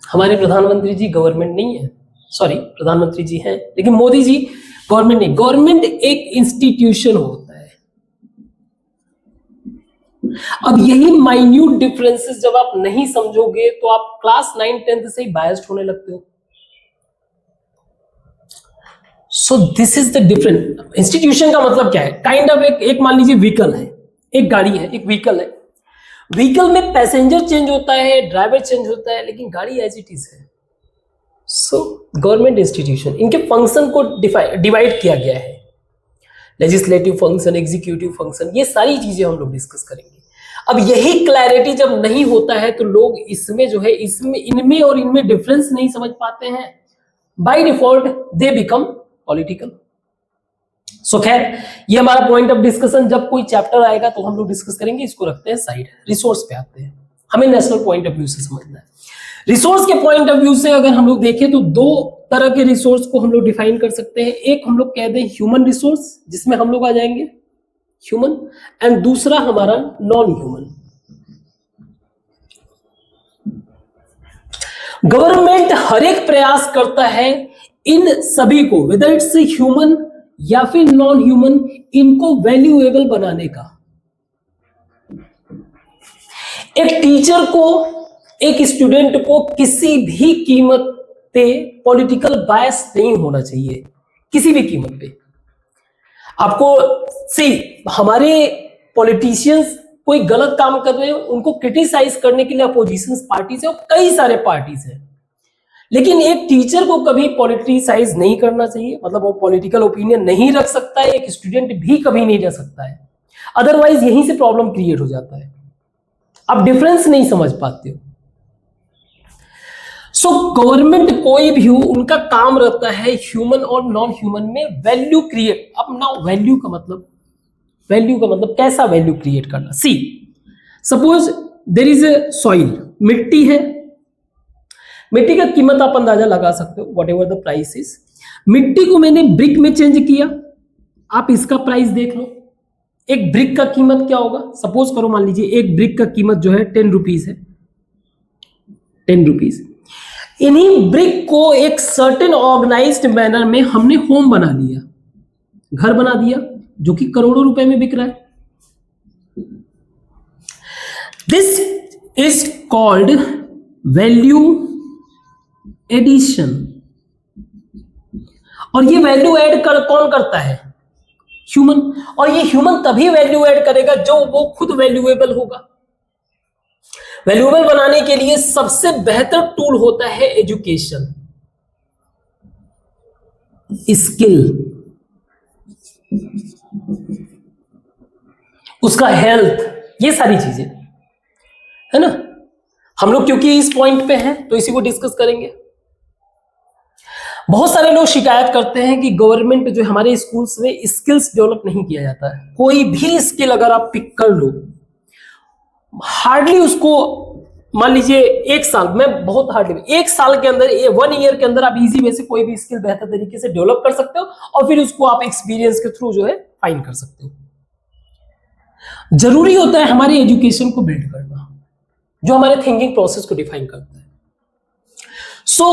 हमारे प्रधानमंत्री जी गवर्नमेंट नहीं है, सॉरी प्रधानमंत्री जी हैं लेकिन मोदी जी गवर्नमेंट नहीं। गवर्नमेंट एक इंस्टीट्यूशन होता है। अब यही माइन्यूट डिफरेंसेस जब आप नहीं समझोगे तो आप क्लास 9-10 से ही बायस्ड होने लगते हो। So this is the different. Institution का मतलब क्या है? काइंड ऑफ एक मान लीजिए व्हीकल है, एक गाड़ी है, एक व्हीकल है। व्हीकल में पैसेंजर चेंज होता है, ड्राइवर चेंज होता है, लेकिन गाड़ी एज इट इज है। सो गवर्नमेंट इंस्टीट्यूशन, इनके फंक्शन को डिवाइड किया गया है, लेजिस्लेटिव फंक्शन, एग्जीक्यूटिव फंक्शन, ये सारी चीजें हम लोग डिस्कस करेंगे। अब यही क्लैरिटी जब नहीं होता है तो लोग इसमें जो है, इसमें इनमें और इनमें डिफरेंस नहीं समझ पाते हैं, by default they become political. So खैर, ये हमारा पॉइंट ऑफ डिस्कशन, जब कोई चैप्टर आएगा तो हम लोग डिस्कस करेंगे, इसको रखते हैं साइड। रिसोर्स पे आते हैं, हमें नेशनल पॉइंट ऑफ व्यू से समझना है। रिसोर्स के पॉइंट ऑफ व्यू से अगर हम लोग देखें तो दो तरह के रिसोर्स को हम लोग डिफाइन कर सकते हैं। एक हम लोग कह दें ह्यूमन रिसोर्स, जिसमें हम लोग आ जाएंगे ह्यूमन, एंड दूसरा हमारा नॉन ह्यूमन। गवर्नमेंट हर एक प्रयास करता है इन सभी को, वेदर इट्स ह्यूमन या फिर नॉन ह्यूमन, इनको वैल्यूएबल बनाने का। एक टीचर को, एक स्टूडेंट को किसी भी कीमत पे पॉलिटिकल बायस नहीं होना चाहिए, किसी भी कीमत पे। आपको हमारे पॉलिटिशियंस कोई गलत काम कर रहे हैं, उनको क्रिटिसाइज करने के लिए अपोजिशन पार्टीज है और कई सारे पार्टीज हैं, लेकिन एक टीचर को कभी पॉलिटिसाइज नहीं करना चाहिए। मतलब वो पॉलिटिकल ओपिनियन नहीं रख सकता है, एक स्टूडेंट भी कभी नहीं रख सकता है, अदरवाइज यहीं से प्रॉब्लम क्रिएट हो जाता है। आप डिफरेंस नहीं समझ पाते हो। सो गवर्नमेंट कोई भी हो, उनका काम रहता है ह्यूमन और नॉन ह्यूमन में वैल्यू क्रिएट। अब नाउ वैल्यू का मतलब कैसा वैल्यू क्रिएट करना? See suppose there is a soil, मिट्टी है, मिट्टी का कीमत आप अंदाजा लगा सकते हो, what ever the price is. मिट्टी को मैंने ब्रिक में चेंज किया, आप इसका प्राइस देख लो। एक ब्रिक का कीमत क्या होगा? सपोज करो, मान लीजिए एक ब्रिक का कीमत जो है 10 रुपीज है, 10 रुपीज। इन्हीं ब्रिक को एक सर्टेन ऑर्गेनाइज्ड मैनर में हमने होम बना लिया, घर बना दिया, जो कि करोड़ों रुपए में बिक रहा है। This is called value addition. और ये वैल्यू ऐड कौन करता है? ह्यूमन। और ये ह्यूमन तभी वैल्यू ऐड करेगा जो वो खुद वैल्यूएबल होगा। वैल्यूएबल बनाने के लिए सबसे बेहतर टूल होता है एजुकेशन, स्किल, उसका हेल्थ, ये सारी चीजें है ना। हम लोग क्योंकि इस पॉइंट पे हैं तो इसी को डिस्कस करेंगे। बहुत सारे लोग शिकायत करते हैं कि गवर्नमेंट जो हमारे स्कूल्स में स्किल्स डेवलप नहीं किया जाता है। कोई भी स्किल अगर आप पिक कर लो, हार्डली उसको मान लीजिए एक साल में, बहुत हार्डली एक साल के अंदर, 1 ईयर के अंदर आप इजी वे से कोई भी स्किल बेहतर तरीके से डेवलप कर सकते हो और फिर उसको आप एक्सपीरियंस के थ्रू जो है फाइन कर सकते हो। जरूरी होता है हमारी एजुकेशन को बिल्ड करना, जो हमारे थिंकिंग प्रोसेस को डिफाइन करता है। सो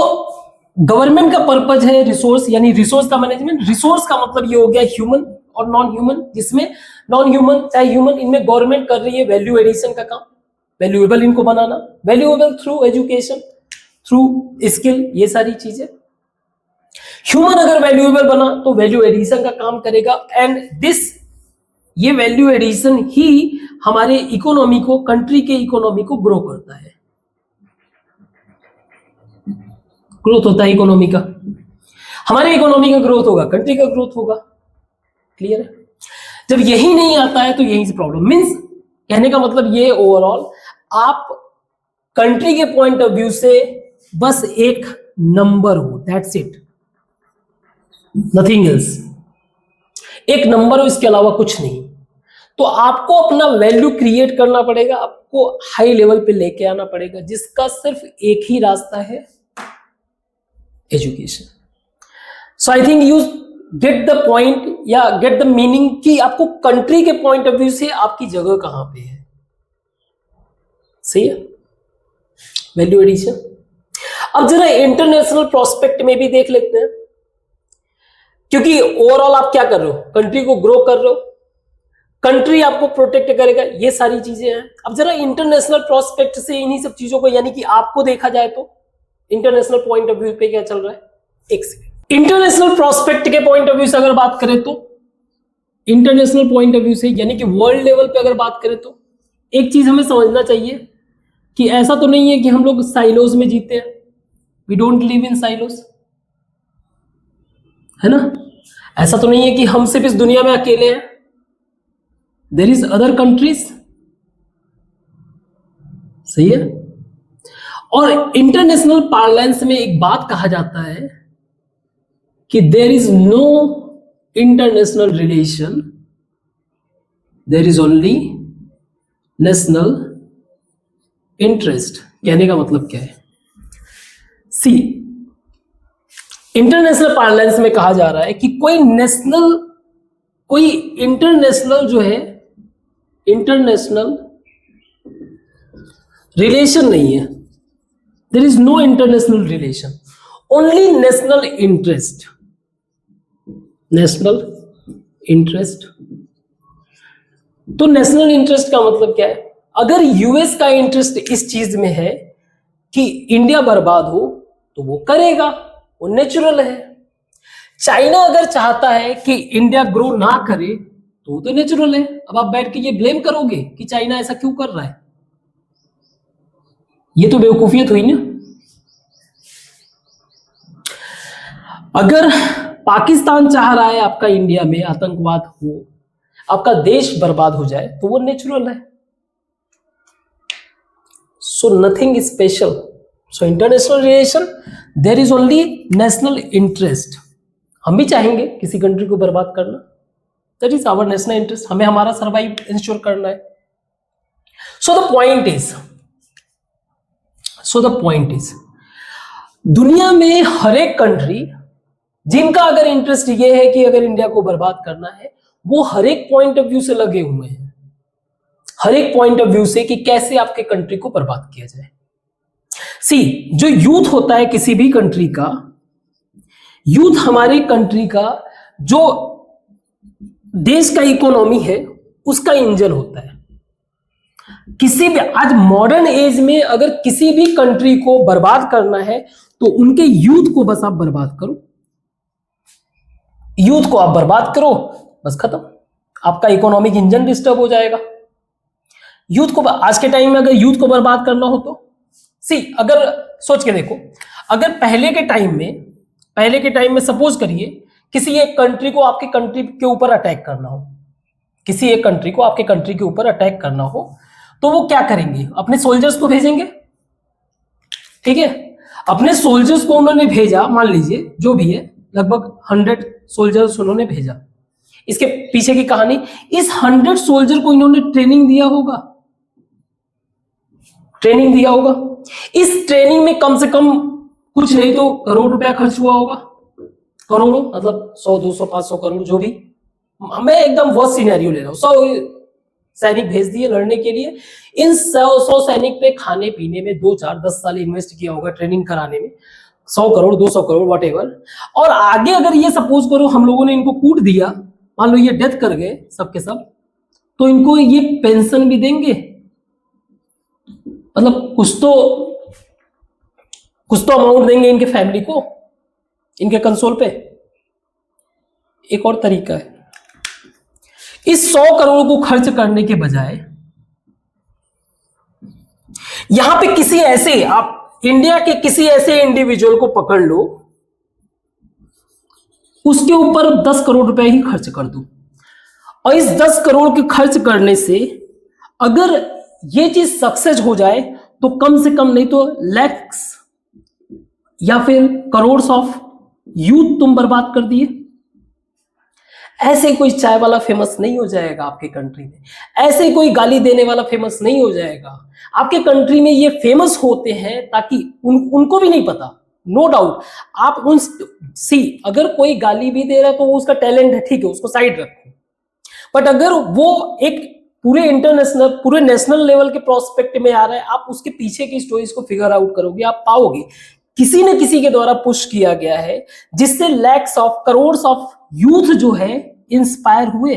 गवर्नमेंट का पर्पज है रिसोर्स, यानी रिसोर्स का मैनेजमेंट। रिसोर्स का मतलब ये हो गया ह्यूमन और नॉन ह्यूमन, जिसमें नॉन ह्यूमन चाहे ह्यूमन, इनमें गवर्नमेंट कर रही है वैल्यू एडिशन का काम, वैल्यूएबल इनको बनाना, valuable through education, through skill, ये सारी चीजें। ह्यूमन अगर वैल्यूएबल बना तो वैल्यू एडिशन का काम करेगा, एंड ये वैल्यू एडिशन ही हमारे इकोनॉमी को, कंट्री के इकोनॉमी को ग्रो करता है। ग्रोथ होता है इकोनॉमी का, हमारे इकोनॉमी का ग्रोथ होगा, कंट्री का ग्रोथ होगा। क्लियर है? जब यही नहीं आता है तो यहीं से प्रॉब्लम। मींस कहने का मतलब ये, ओवरऑल आप कंट्री के पॉइंट ऑफ व्यू से बस एक नंबर हो, दैट्स इट, नथिंग एल्स। एक नंबर हो, इसके अलावा कुछ नहीं। तो आपको अपना वैल्यू क्रिएट करना पड़ेगा, आपको हाई लेवल पे लेके आना पड़ेगा, जिसका सिर्फ एक ही रास्ता है, education. So I think you get the point या गेट द मीनिंग कि आपको कंट्री के पॉइंट ऑफ व्यू से आपकी जगह कहां पे है। सही है? Value addition. अब जरा इंटरनेशनल प्रोस्पेक्ट में भी देख लेते हैं, क्योंकि ओवरऑल आप क्या कर रहे हो, कंट्री को ग्रो कर रहे हो, कंट्री आपको प्रोटेक्ट करेगा, ये सारी चीजें हैं। अब जरा इंटरनेशनल प्रोस्पेक्ट से इन्हीं सब चीजों को, यानी कि आपको देखा जाए तो इंटरनेशनल पॉइंट ऑफ व्यू पे क्या चल रहा है। एक सेकंड, इंटरनेशनल प्रोस्पेक्ट के पॉइंट ऑफ व्यू से अगर बात करें तो, इंटरनेशनल पॉइंट ऑफ व्यू से यानी कि वर्ल्ड लेवल पे अगर बात करें तो एक चीज हमें समझना चाहिए कि ऐसा तो नहीं है कि हम लोग साइलोज में जीते हैं। We don't live in silos, है ना? ऐसा तो नहीं है कि हम सिर्फ इस दुनिया में अकेले हैं। There is other countries. सही है? और इंटरनेशनल पार्लेंस में एक बात कहा जाता है कि there is no international relation, there is only national interest. कहने का मतलब क्या है? सी, इंटरनेशनल पार्लेंस में कहा जा रहा है कि कोई इंटरनेशनल जो है, इंटरनेशनल रिलेशन नहीं है। There is no international relation, only national interest. National interest, तो नेशनल इंटरेस्ट का मतलब क्या है? अगर यूएस का इंटरेस्ट इस चीज में है कि इंडिया बर्बाद हो तो वो करेगा, वो नेचुरल है। चाइना अगर चाहता है कि इंडिया ग्रो ना करे तो वो तो नेचुरल है। अब आप बैठ के ये ब्लेम करोगे कि चाइना ऐसा क्यों कर रहा है, ये तो बेवकूफियत हुई ना। अगर पाकिस्तान चाह रहा है आपका इंडिया में आतंकवाद हो, आपका देश बर्बाद हो जाए, तो वो नेचुरल है। So nothing special. So international relation, there is only national interest. हम भी चाहेंगे किसी कंट्री को बर्बाद करना, that is our national interest. हमें हमारा सर्वाइव इंश्योर करना है। सो द पॉइंट इज दुनिया में हर एक कंट्री जिनका अगर इंटरेस्ट ये है कि अगर इंडिया को बर्बाद करना है, वो हर एक पॉइंट ऑफ व्यू से लगे हुए हैं, हर एक पॉइंट ऑफ व्यू से कि कैसे आपके कंट्री को बर्बाद किया जाए। सी, जो यूथ होता है किसी भी कंट्री का, यूथ हमारे कंट्री का, जो देश का इकोनॉमी है उसका इंजन होता है। किसी भी आज मॉडर्न एज में अगर किसी भी कंट्री को बर्बाद करना है तो उनके यूथ को बस आप बर्बाद करो, यूथ को आप बर्बाद करो, बस खत्म, आपका इकोनॉमिक इंजन डिस्टर्ब हो जाएगा। यूथ को आज के टाइम में अगर यूथ को बर्बाद करना हो तो सी, अगर सोच के देखो, अगर पहले के टाइम में सपोज करिए किसी एक कंट्री को आपके कंट्री के ऊपर अटैक करना हो, किसी एक कंट्री को आपके कंट्री के ऊपर अटैक करना हो, तो वो क्या करेंगे? अपने सोल्जर्स को भेजेंगे, ठीक है। अपने सोल्जर्स को उन्होंने भेजा, मान लीजिए जो भी है, लगभग 100 सोल्जर्स उन्होंने भेजा। इसके पीछे की कहानी, इस 100 सोल्जर को इन्होंने ट्रेनिंग दिया होगा, ट्रेनिंग दिया होगा। इस ट्रेनिंग में कम से कम कुछ नहीं तो करोड़ रुपया खर्च हुआ होगा, करोड़ों, मतलब 100 200 500 करोड़ जो भी। मैं एकदम वर्स्ट सिनेरियो ले रहा हूं। 100 सैनिक भेज दिए लड़ने के लिए। इन 100 सैनिक पे खाने पीने में 2 4 10 साल इन्वेस्ट किया होगा, ट्रेनिंग कराने में 100 करोड़ 200 करोड़ वॉटेवर। और आगे अगर ये सपोज करो हम लोगों ने इनको कूट दिया, मान लो ये डेथ कर गए सबके सब, तो इनको ये पेंशन भी देंगे, मतलब कुछ तो अमाउंट देंगे इनके फैमिली को, इनके कंसोल पे। एक और तरीका है, इस 100 करोड़ को खर्च करने के बजाय यहां पे किसी ऐसे, आप इंडिया के किसी ऐसे इंडिविजुअल को पकड़ लो, उसके ऊपर 10 करोड़ रुपए ही खर्च कर दो। और इस 10 करोड़ के खर्च करने से अगर ये चीज सक्सेस हो जाए तो कम से कम नहीं तो लैक्स या फिर करोड़ ऑफ यूथ तुम बर्बाद कर दिए। ऐसे कोई चाय वाला फेमस नहीं हो जाएगा आपके कंट्री में, ऐसे कोई गाली देने वाला फेमस नहीं हो जाएगा आपके कंट्री में। ये फेमस होते हैं ताकि उनको भी नहीं पता, नो डाउट। आप उन अगर कोई गाली भी दे रहा है तो वो उसका टैलेंट है, ठीक है, उसको साइड रखो। बट अगर वो एक पूरे इंटरनेशनल, पूरे नेशनल लेवल के प्रोस्पेक्ट में आ रहा है, आप उसके पीछे की स्टोरीज को फिगर आउट करोगे, आप पाओगे किसी न किसी के द्वारा पुश किया गया है, जिससे lakhs of crore of youth जो है इंस्पायर हुए।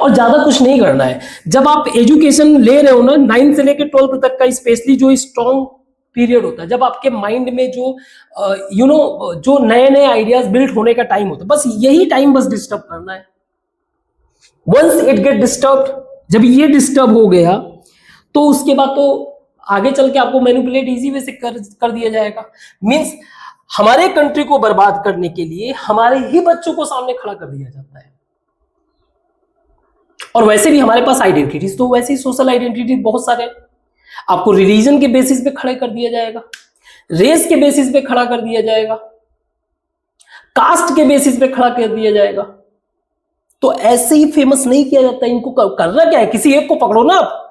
और ज्यादा कुछ नहीं करना है। जब आप एजुकेशन ले रहे हो ना, 9th से लेकर 12th तक का स्पेशली जो स्ट्रॉन्ग पीरियड होता है, जब आपके माइंड में जो जो नए नए आइडियाज बिल्ड होने का टाइम होता है, बस यही टाइम बस डिस्टर्ब करना है। वंस इट गेट डिस्टर्ब, जब ये डिस्टर्ब हो गया तो उसके बाद तो आगे चल के आपको मैनिपुलेट इजी वे से कर दिया जाएगा। मींस हमारे कंट्री को बर्बाद करने के लिए हमारे ही बच्चों को सामने खड़ा कर दिया जाता है। और वैसे भी हमारे पास आइडेंटिटीज, तो वैसे ही सोशल आइडेंटिटी बहुत सारे, आपको रिलीजन के बेसिस पे खड़े कर दिया जाएगा, रेस के बेसिस पे खड़ा कर दिया जाएगा, कास्ट के बेसिस पे खड़ा कर दिया जाएगा। तो ऐसे ही फेमस नहीं किया जाता। इनको करना क्या है, किसी एक को पकड़ो ना, आप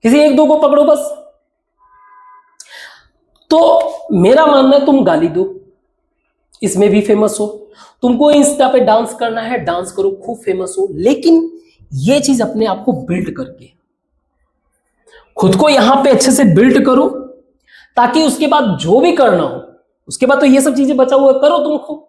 किसी एक दो को पकड़ो बस। तो मेरा मानना है तुम गाली दो, इसमें भी फेमस हो। तुमको इंस्टा पे डांस करना है, डांस करो, खूब फेमस हो। लेकिन ये चीज अपने आप को बिल्ड करके, खुद को यहां पे अच्छे से बिल्ड करो, ताकि उसके बाद जो भी करना हो, उसके बाद तो ये सब चीजें बचा हुआ करो तुमको।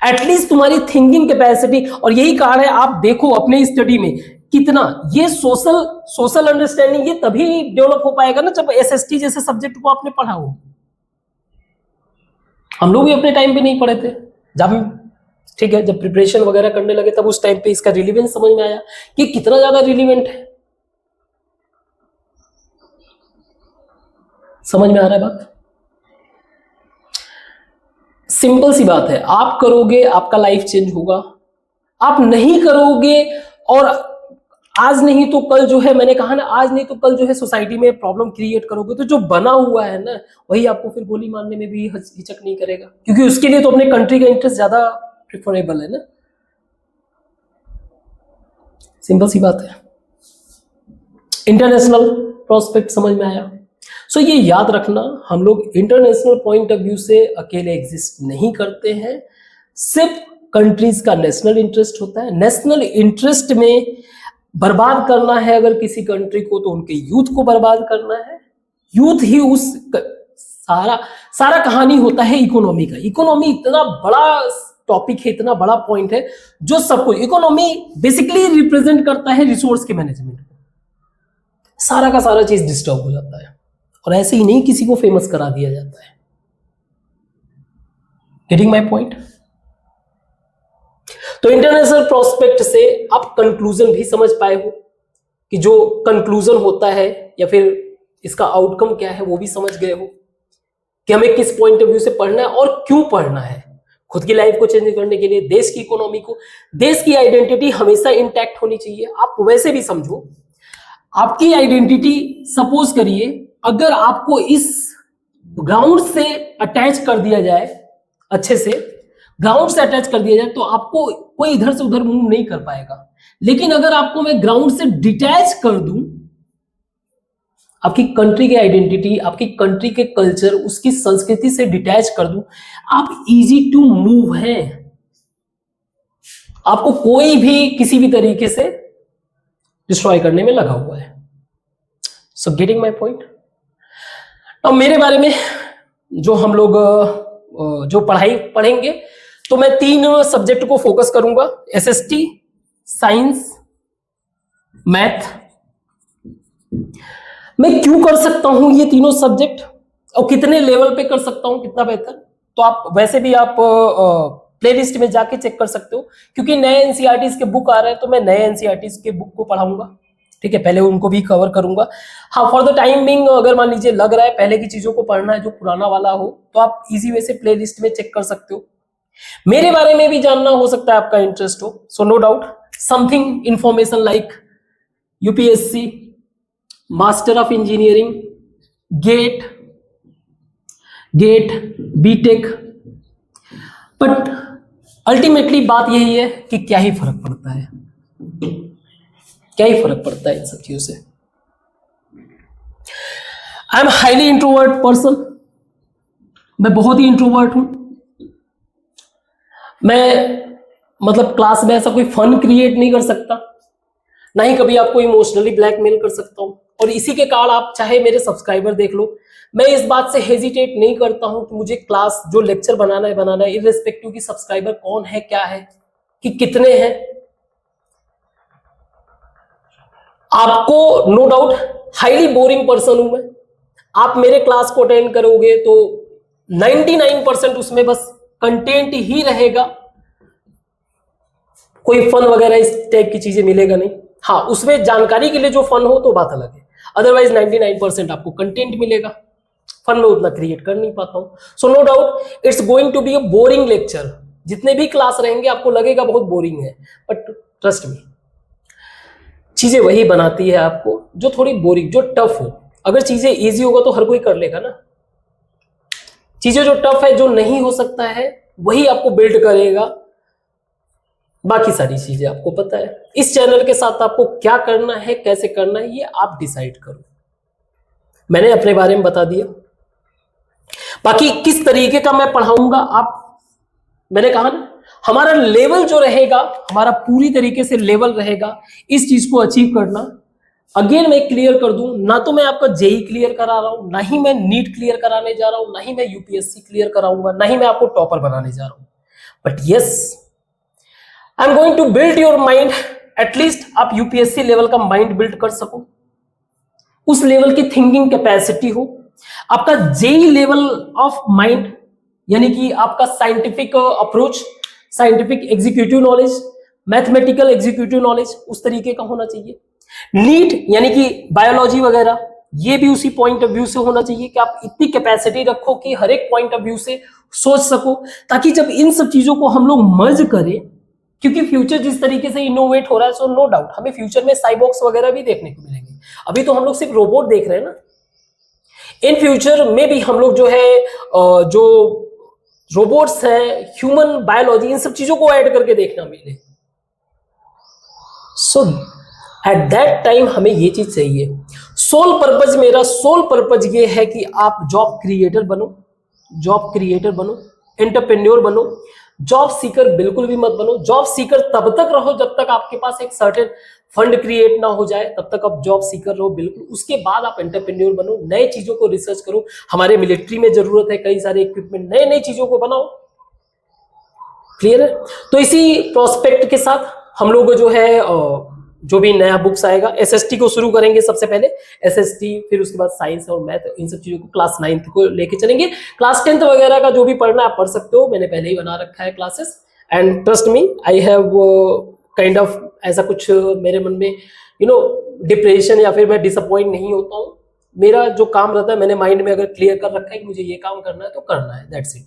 एटलीस्ट तुम्हारी थिंकिंग कैपेसिटी, और यही कारण है आप देखो अपने स्टडी में कितना ये सोशल अंडरस्टैंडिंग ये तभी डेवलप हो पाएगा ना जब एसएसटी जैसे सब्जेक्ट को आपने पढ़ा हो। हम लोग भी अपने टाइम पे नहीं पढ़े थे, जब ठीक है, जब प्रिपरेशन वगैरह करने लगे तब उस टाइम पे इसका रिलीवेंस समझ में आया कि कितना ज्यादा रिलीवेंट है। समझ में आ रहा है बात? सिंपल सी बात है, आप करोगे आपका लाइफ चेंज होगा, आप नहीं करोगे और आज नहीं तो कल जो है, मैंने कहा ना, आज नहीं तो कल जो है सोसाइटी में प्रॉब्लम क्रिएट करोगे, तो जो बना हुआ है ना वही आपको फिर गोली मारने में भी हिचक नहीं करेगा, क्योंकि उसके लिए तो अपने कंट्री का इंटरेस्ट ज्यादा प्रेफरेबल है ना। सिंपल सी बात है। इंटरनेशनल प्रोस्पेक्ट समझ में आया? सो ये याद रखना, हम लोग इंटरनेशनल पॉइंट ऑफ व्यू से अकेले एग्जिस्ट नहीं करते हैं। सिर्फ कंट्रीज का नेशनल इंटरेस्ट होता है। नेशनल इंटरेस्ट में बर्बाद करना है अगर किसी कंट्री को, तो उनके यूथ को बर्बाद करना है। यूथ ही उस सारा कहानी होता है इकोनॉमी का। इकोनॉमी इतना बड़ा टॉपिक है, इतना बड़ा पॉइंट है जो सबको, इकोनॉमी बेसिकली रिप्रेजेंट करता है रिसोर्स के मैनेजमेंट को। सारा का सारा चीज डिस्टर्ब हो जाता है और ऐसे ही नहीं किसी को फेमस करा दिया जाता है। Getting my point? तो इंटरनेशनल प्रोस्पेक्ट से आप कंक्लूजन भी समझ पाए हो कि जो कंक्लूजन होता है या फिर इसका आउटकम क्या है वो भी समझ गए हो कि हमें किस पॉइंट ऑफ व्यू से पढ़ना है और क्यों पढ़ना है। खुद की लाइफ को चेंज करने के लिए, देश की इकोनॉमी को, देश की आइडेंटिटी हमेशा इंटैक्ट होनी चाहिए। आप वैसे भी समझो, आपकी आइडेंटिटी, सपोज करिए अगर आपको इस ग्राउंड से अटैच कर दिया जाए, अच्छे से ग्राउंड से अटैच कर दिया जाए, तो आपको कोई इधर से उधर मूव नहीं कर पाएगा। लेकिन अगर आपको मैं ग्राउंड से डिटैच कर दूं, आपकी कंट्री की आइडेंटिटी, आपकी कंट्री के कल्चर, उसकी संस्कृति से डिटैच कर दूं, आप इजी टू मूव हैं। आपको कोई भी किसी भी तरीके से डिस्ट्रॉय करने में लगा हुआ है। So getting my point. अब मेरे बारे में जो हम लोग जो पढ़ाई पढ़ेंगे, तो मैं 3 सब्जेक्ट को फोकस करूंगा, एसएसटी, साइंस, मैथ। मैं क्यों कर सकता हूं ये तीनों सब्जेक्ट और कितने लेवल पे कर सकता हूं, कितना बेहतर, तो आप वैसे भी आप प्लेलिस्ट में जाके चेक कर सकते हो, क्योंकि नए एनसीईआरटी के बुक आ रहे हैं, तो मैं नए एनसीईआरटी के बुक को पढ़ाऊंगा। ठीक है, पहले उनको भी कवर करूंगा। हाँ, फॉर द टाइम बिंग अगर मान लीजिए लग रहा है पहले की चीजों को पढ़ना है जो पुराना वाला हो, तो आप इजी वे से प्लेलिस्ट में चेक कर सकते हो। मेरे बारे में भी जानना हो सकता है आपका इंटरेस्ट हो, so no doubt something information like UPSC, master of engineering, GATE, BTech. But ultimately बात यही है कि क्या ही फर्क पड़ता है, क्या ही फर्क पड़ता है इन सब चीजों से। I am highly introvert person, मैं बहुत ही इंट्रोवर्ट हूं। मैं मतलब क्लास में ऐसा कोई फन क्रिएट नहीं कर सकता, ना ही कभी आपको इमोशनली ब्लैकमेल कर सकता हूं। और इसी के कारण आप चाहे मेरे सब्सक्राइबर देख लो, मैं इस बात से हेजिटेट नहीं करता हूं कि मुझे क्लास जो लेक्चर बनाना है इर्रेस्पेक्टिव की सब्सक्राइबर कौन है, क्या है, कि कितने हैं। आपको no doubt highly boring person हूं मैं। आप मेरे क्लास को अटेंड करोगे तो 99% उसमें बस कंटेंट ही रहेगा, कोई फन वगैरह इस टाइप की चीजें मिलेगा नहीं। हाँ, उसमें जानकारी के लिए जो फन हो तो बात अलग है, अदरवाइज 99% आपको कंटेंट मिलेगा। फन में उतना क्रिएट कर नहीं पाता हूं। So no doubt it's going to be a boring lecture. जितने भी क्लास रहेंगे आपको लगेगा बहुत बोरिंग है, बट ट्रस्ट मी, चीजें वही बनाती है आपको जो थोड़ी बोरिंग, जो टफ हो। अगर चीजें इजी होगा तो हर कोई कर लेगा ना। चीजें जो टफ है, जो नहीं हो सकता है, वही आपको बिल्ड करेगा। बाकी सारी चीजें आपको पता है। इस चैनल के साथ आपको क्या करना है, कैसे करना है, ये आप डिसाइड करो। मैंने अपने बारे में बता दिया, बाकी किस तरीके का मैं पढ़ाऊंगा मैंने कहा ना, हमारा लेवल जो रहेगा, हमारा पूरी तरीके से लेवल रहेगा इस चीज को अचीव करना। अगेन मैं क्लियर कर दूं, ना तो मैं आपका जेई क्लियर करा रहा हूं, ना ही मैं नीट क्लियर कराने जा रहा हूं, ना ही मैं यूपीएससी क्लियर कराऊंगा, ना ही मैं आपको टॉपर बनाने जा रहा हूं। But yes, I am going to build your mind. At least आप यूपीएससी लेवल का माइंड बिल्ड कर सको, उस लेवल की थिंकिंग कैपेसिटी हो। आपका जेई लेवल ऑफ माइंड, यानी कि आपका scientific approach, scientific executive knowledge, mathematical executive knowledge उस तरीके का होना चाहिए। नीट यानी कि बायोलॉजी वगैरह, ये भी उसी पॉइंट ऑफ व्यू से होना चाहिए कि आप इतनी कैपेसिटी रखो कि हर एक पॉइंट ऑफ व्यू से सोच सको, ताकि जब इन सब चीजों को हम लोग मर्ज करें, क्योंकि फ्यूचर जिस तरीके से इनोवेट हो रहा है, सो नो डाउट हमें फ्यूचर में साइबॉक्स वगैरह भी देखने को मिलेंगे। अभी तो हम लोग सिर्फ रोबोट देख रहे हैं ना, इन फ्यूचर में भी हम लोग जो है जो रोबोट्स हैं, ह्यूमन बायोलॉजी, इन सब चीजों को ऐड करके देखना मिले। सो एट दैट टाइम हमें ये चीज चाहिए। मेरा सोल पर्पज ये है कि आप जॉब क्रिएटर बनो, एंटरप्रेन्योर बनो। जॉब सीकर बिल्कुल भी मत बनो। जॉब सीकर तब तक रहो जब तक आपके पास एक सर्टेन फंड क्रिएट ना हो जाए, तब तक आप जॉब सीकर रहो बिल्कुल। उसके बाद आप एंटरप्रेन्योर बनो, नए चीजों को रिसर्च करो। हमारे मिलिट्री में जरूरत है कई सारे इक्विपमेंट, नए चीजों को बनाओ। क्लियर है? तो इसी प्रोस्पेक्ट के साथ हम लोग जो है जो भी नया बुक्स आएगा, एसएसटी को शुरू करेंगे सबसे पहले, एसएसटी, फिर उसके बाद साइंस और मैथ, इन सब चीजों को क्लास 9 को लेके चलेंगे। क्लास 10 वगैरह का जो भी पढ़ना है आप पढ़ सकते हो, मैंने पहले ही बना रखा है classes. And trust me, I have kind of ऐसा कुछ मेरे मन में डिप्रेशन या फिर मैं डिसअपॉइंट नहीं होता हूँ। मेरा जो काम रहता है मैंने माइंड में अगर क्लियर कर रखा है कि मुझे ये काम करना है तो करना है, दैट्स इट।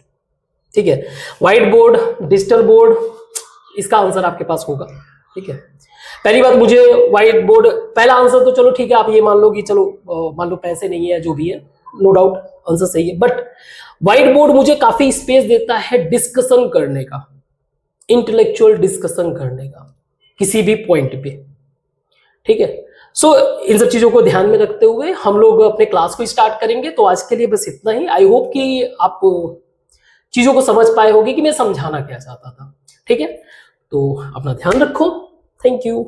ठीक है, व्हाइट बोर्ड, डिजिटल बोर्ड, इसका आंसर आपके पास होगा। ठीक है, पहली बात, मुझे व्हाइट बोर्ड, पहला आंसर तो चलो ठीक है, आप ये मान लो कि चलो मान लो पैसे नहीं है, जो भी है, नो डाउट आंसर सही है, बट व्हाइट बोर्ड मुझे काफी स्पेस देता है डिस्कशन करने का, इंटेलेक्चुअल डिस्कशन करने का किसी भी पॉइंट पे, ठीक है। सो इन सब चीजों को ध्यान में रखते हुए हम लोग अपने क्लास को स्टार्ट करेंगे। तो आज के लिए बस इतना ही। आई होप कि आप चीजों को समझ पाए होगे कि मैं समझाना क्या चाहता था, ठीक है। तो अपना ध्यान रखो। Thank you.